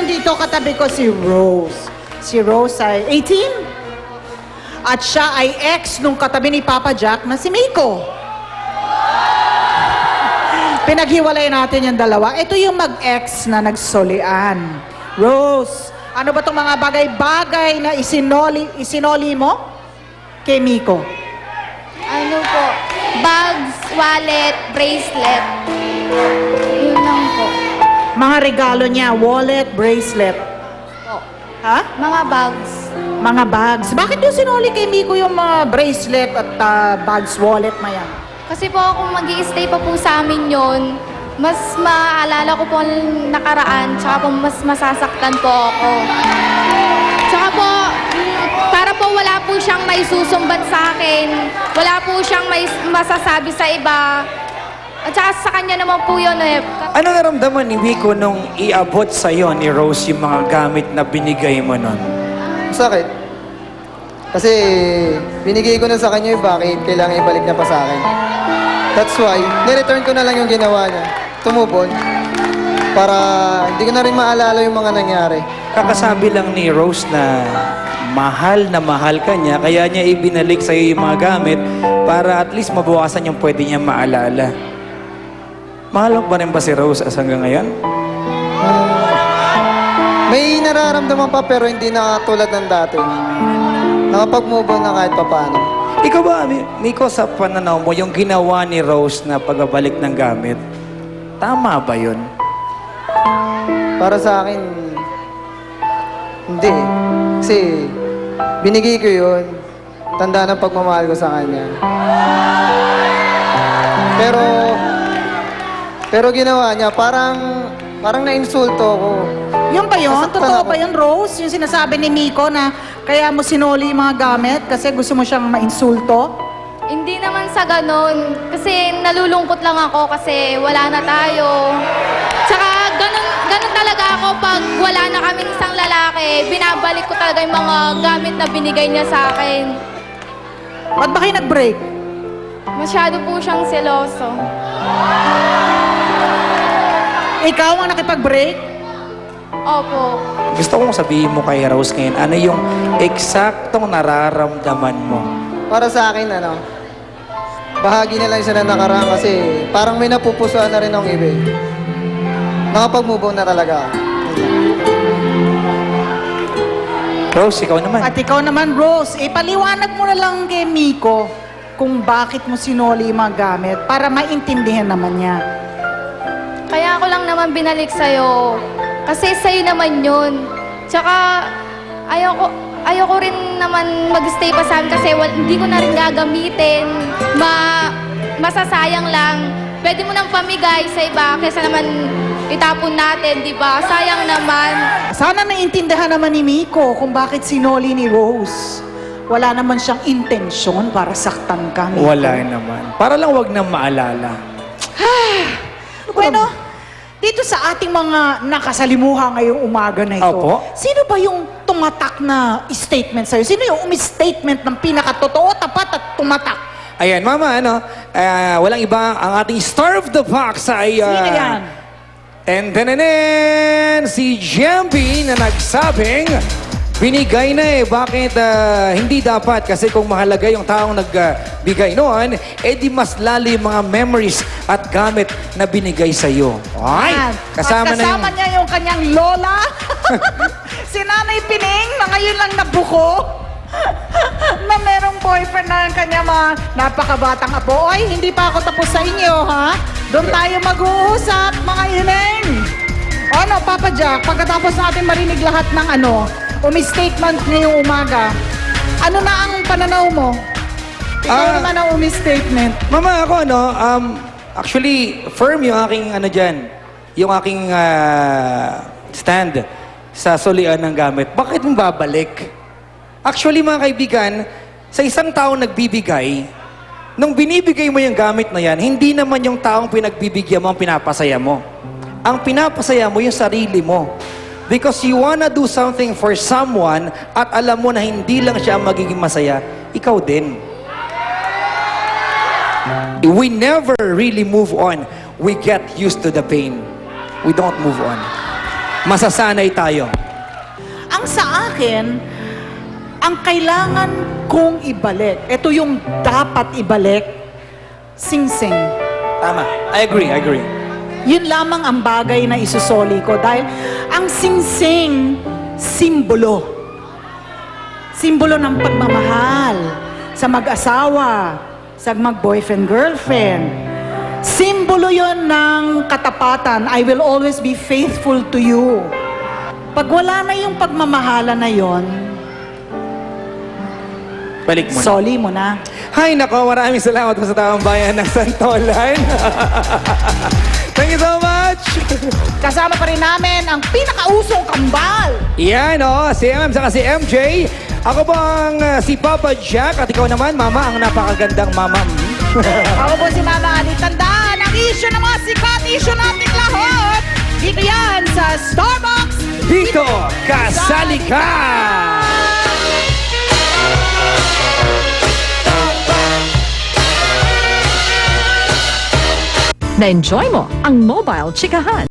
nandito katabi ko si Rose. Si Rose ay 18. At siya ay ex nung katabi ni Papa Jack na si Miko. Pinaghiwalay natin yung dalawa. Ito yung mag-ex na nagsolian. Rose, ano ba itong mga bagay-bagay na isinoli mo kay Miko? Ano po? Bags, wallet, bracelet. Yun lang po. Mga regalo niya, wallet, bracelet. Po. Ha? Mga bags. Mga bags. Bakit yung sinoli kay Miko yung mga bracelet at bags, wallet na yan? Kasi po kung mag-i-stay pa po sa amin yon, mas maaalala ko po ang nakaraan, tsaka po mas masasaktan po ako. Tsaka po, para po wala po siyang may susumbat sa akin, wala po siyang may masasabi sa iba. At saka sa kanya naman po yun eh. Ano naramdaman ni Miko nung iabot sa'yo ni Rose yung mga gamit na binigay mo nun? Sakit. Kasi binigay ko na sa kanya yung bakit kailangan ibalik niya pa sa akin. That's why, nireturn ko na lang yung ginawa niya. Tumupon. Para hindi ko na rin maalala yung mga nangyari. Kakasabi lang ni Rose na mahal ka niya, kaya niya ibinalik sa'yo yung mga gamit para at least mabawasan yung pwede niya maalala. Mahal mo ba rin ba si Rose as hanggang ngayon? May nararamdaman pa pero hindi na tulad ng dati. Nakapag-move on na kahit papaano. Ikaw ba, Miko, sa pananaw mo, yung ginawa ni Rose na pagbabalik ng gamit, tama ba yun? Para sa akin, hindi. Kasi binigay ko yun. Tanda ng pagmamahal ko sa kanya. Pero ginawa niya, parang na-insulto ako. Yung ba yun? Nasaktan Totoo ako. ba yun, Rose? Yung sinasabi ni Miko na kaya mo sinoli yung mga gamit kasi gusto mo siyang mainsulto? Hindi naman sa ganon. Kasi nalulungkot lang ako kasi wala na tayo. Tsaka ganon talaga ako pag wala na kami isang lalaki. Binabalik ko talaga yung mga gamit na binigay niya sa akin. Ba't ba kayo nag-break? Masyado po siyang seloso. Ikaw ang nakipag-break? Opo. Gusto kong sabihin mo kay Rose ngayon, ano yung eksaktong nararamdaman mo? Para sa akin, bahagi na lang siya na nakaraan kasi parang may napupusuan na rin ng iba. Nakapag-move on na talaga ako. Rose, ikaw naman. At ikaw naman, Rose, ipaliwanag mo na lang kay Miko kung bakit mo sinoli yung mga gamit para maintindihan naman niya. Kaya ako lang naman binalik sa'yo. Kasi sa'yo naman yun. Tsaka, ayoko rin naman mag-stay pa sa amin kasi hindi ko na rin gagamitin. Masasayang lang. Pwede mo nang pamigay sa iba kaysa naman itapon natin, di ba? Sayang naman. Sana naiintindihan naman ni Miko kung bakit sinoli ni Rose. Wala naman siyang intensyon para saktan ka, Miko. Wala naman. Para lang wag nang maalala. Bueno, dito sa ating mga nakasalimuha ngayong umaga na ito, Opo. sino ba yung tumatak na statement sa'yo? Sino yung umi-statement ng pinakatotoo, tapat at tumatak? Ayan, Mama, walang iba ang ating star of the box ay... Sino yan? Si Jambi na nagsabing binigay na bakit hindi dapat? Kasi kung mahalaga yung taong nagbigay noon, di mas lalo yung mga memories at gamit na binigay sa'yo. Ay, Yan. kasama At na yung... kasama niya yung kanyang lola, si Nanay Pining, na ngayon lang nabuko, na merong boyfriend na ang kanyang mga napakabatang apo. Oy, hindi pa ako tapos sa inyo, ha? Doon tayo mag-uusap, mga ineng. Ano, Papa Jack, pagkatapos natin marinig lahat ng umi-statement ngayong umaga, ano na ang pananaw mo? Ikaw naman ang umi-statement. Mama, ako actually, firm yung aking dyan, yung aking stand sa solian ng gamit. Bakit mo babalik? Actually, mga kaibigan, sa isang taong nagbibigay, nung binibigay mo yung gamit na yan, hindi naman yung taong pinagbibigyan mo ang pinapasaya mo. Ang pinapasaya mo yung sarili mo. Because you wanna do something for someone at alam mo na hindi lang siya ang magiging masaya, ikaw din. We never really move on. We get used to the pain. We don't move on. masasanay tayo? Ang sa akin, ang kailangan kong ibalik, ito yung dapat ibalik, sing-sing. Tama. I agree. Yun lamang ang bagay na isusoli ko dahil ang sing-sing, simbolo. Simbolo ng pagmamahal sa mag-asawa, sa mag-boyfriend-girlfriend. Simbolo yon ng katapatan. I will always be faithful to you. Pag wala na yung pagmamahala na yon, Balik mo na. soli mo na. Hay nako, maraming salamat po sa taong bayan ng Santolan. Thank you so much. Kasama pa rin namin ang pinakausong kambal. Yan si MM saka si MJ. Ako po ang si Papa Jack at ikaw naman, Mama, ang napakagandang Mama. Ako po si Mama Ali. Tandaan, ang issue ng mga sikat, issue nating lahat. Dito yan sa Starbucks. Dito, kasali ka! Na-enjoy mo ang mobile chikahan.